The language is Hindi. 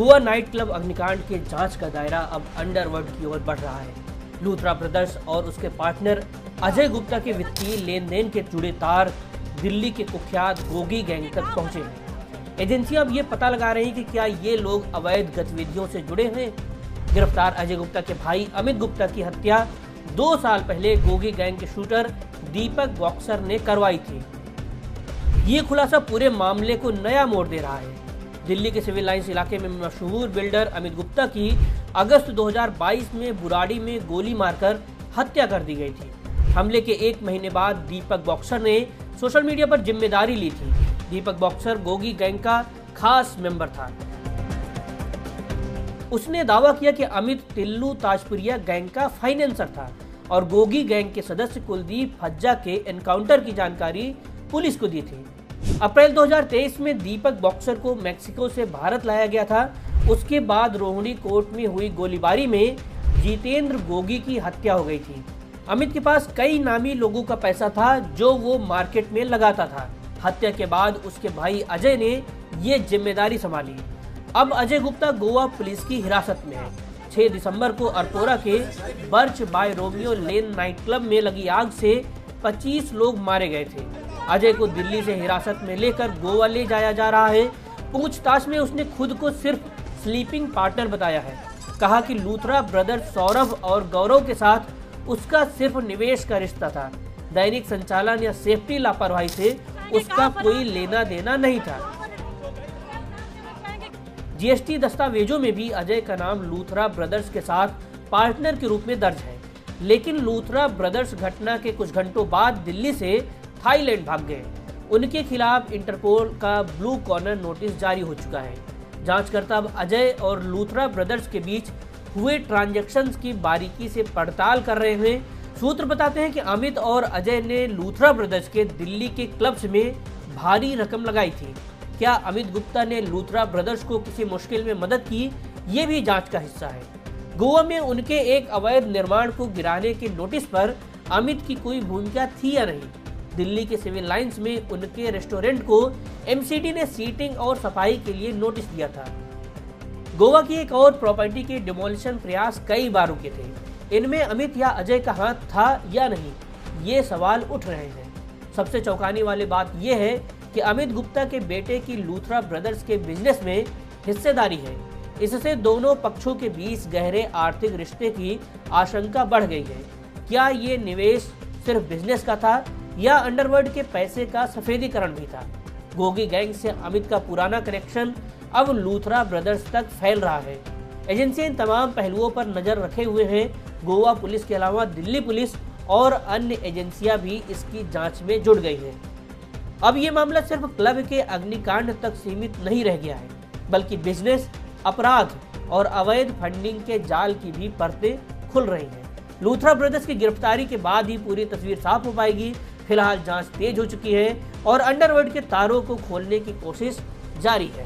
गोवा नाइट क्लब अग्निकांड के जांच का दायरा अब अंडरवर्ल्ड की ओर बढ़ रहा है। लूथरा ब्रदर्स और उसके पार्टनर अजय गुप्ता के वित्तीय लेन देन के जुड़े तार दिल्ली के कुख्यात गोगी गैंग तक पहुंचे हैं। एजेंसियां अब ये पता लगा रही हैं कि क्या ये लोग अवैध गतिविधियों से जुड़े हैं। गिरफ्तार अजय गुप्ता के भाई अमित गुप्ता की हत्या 2 साल पहले गोगी गैंग के शूटर दीपक बॉक्सर ने करवाई थी। ये खुलासा पूरे मामले को नया मोड़ दे रहा है। दिल्ली के सिविल लाइंस इलाके में मशहूर बिल्डर अमित गुप्ता की अगस्त 2022 में बुराड़ी में गोली मारकर हत्या कर दी गई थी। हमले के 1 महीने बाद दीपक बॉक्सर ने सोशल मीडिया पर जिम्मेदारी ली थी। दीपक बॉक्सर गोगी गैंग का खास मेंबर था। उसने दावा किया कि अमित टिल्लू ताजपुरिया गैंग का फाइनेंसर था और गोगी गैंग के सदस्य कुलदीप हज्जा के एनकाउंटर की जानकारी पुलिस को दी थी। अप्रैल 2023 में दीपक बॉक्सर को मेक्सिको से भारत लाया गया था। उसके बाद रोहिणी कोर्ट में हुई गोलीबारी में जितेंद्र गोगी की हत्या हो गई थी। अमित के पास कई नामी लोगों का पैसा था जो वो मार्केट में लगाता था। हत्या के बाद उसके भाई अजय ने ये जिम्मेदारी संभाली। अब अजय गुप्ता गोवा पुलिस की हिरासत में है। 6 दिसंबर को अरपोरा के Birch by Romeo Lane night club में लगी आग से 25 लोग मारे गए थे। अजय को दिल्ली से हिरासत में लेकर गोवा ले जाया जा रहा है। पूछताछ में उसने खुद को सिर्फ स्लीपिंग पार्टनर बताया है। कहा कि लूथरा ब्रदर्स सौरभ और गौरव के साथ उसका सिर्फ निवेश का रिश्ता था। दैनिक संचालन या सेफ्टी लापरवाही से उसका कोई लेना देना नहीं था। जीएसटी दस्तावेजों में भी अजय का नाम लूथरा ब्रदर्स के साथ पार्टनर के रूप में दर्ज है। लेकिन लूथरा ब्रदर्स घटना के कुछ घंटों बाद दिल्ली से थाईलैंड भाग गए। उनके खिलाफ इंटरपोल का ब्लू कॉर्नर नोटिस जारी हो चुका है। जांचकर्ता अब अजय और लूथरा ब्रदर्स के बीच हुए ट्रांजैक्शंस की बारीकी से पड़ताल कर रहे हैं। सूत्र बताते हैं कि अमित और अजय ने लूथरा ब्रदर्स के दिल्ली के क्लब्स में भारी रकम लगाई थी। क्या अमित गुप्ता ने लूथरा ब्रदर्स को किसी मुश्किल में मदद की, ये भी जांच का हिस्सा है। गोवा में उनके एक अवैध निर्माण को गिराने के नोटिस पर अमित की कोई भूमिका थी या नहीं। दिल्ली के सिविल लाइंस में उनके रेस्टोरेंट को एमसीडी ने सीटिंग और सफाई के लिए नोटिस दिया था। गोवा की एक और प्रॉपर्टी के डिमोलिशन प्रयास कई बार रुके थे। इनमें अमित या अजय का हाथ था या नहीं, ये सवाल उठ रहे हैं। सबसे चौंकाने वाली बात यह है कि अमित गुप्ता के बेटे की लूथरा ब्रदर्स के बिजनेस में हिस्सेदारी है। इससे दोनों पक्षों के बीच गहरे आर्थिक रिश्ते की आशंका बढ़ गई है। क्या ये निवेश सिर्फ बिजनेस का था या अंडरवर्ल्ड के पैसे का सफेदीकरण भी था? गोगी गैंग से अमित का पुराना कनेक्शन अब लूथरा ब्रदर्स तक फैल रहा है। एजेंसियां इन तमाम पहलुओं पर नजर रखे हुए हैं। गोवा पुलिस के अलावा दिल्ली पुलिस और अन्य एजेंसियां भी इसकी जांच में जुड़ गई हैं। अब ये मामला सिर्फ क्लब के अग्निकांड तक सीमित नहीं रह गया है, बल्कि बिजनेस, अपराध और अवैध फंडिंग के जाल की भी परतें खुल रही हैं। लूथरा ब्रदर्स की गिरफ्तारी के बाद ही पूरी तस्वीर साफ हो पाएगी। फिलहाल जांच तेज हो चुकी है और अंडरवर्ल्ड के तारों को खोलने की कोशिश जारी है।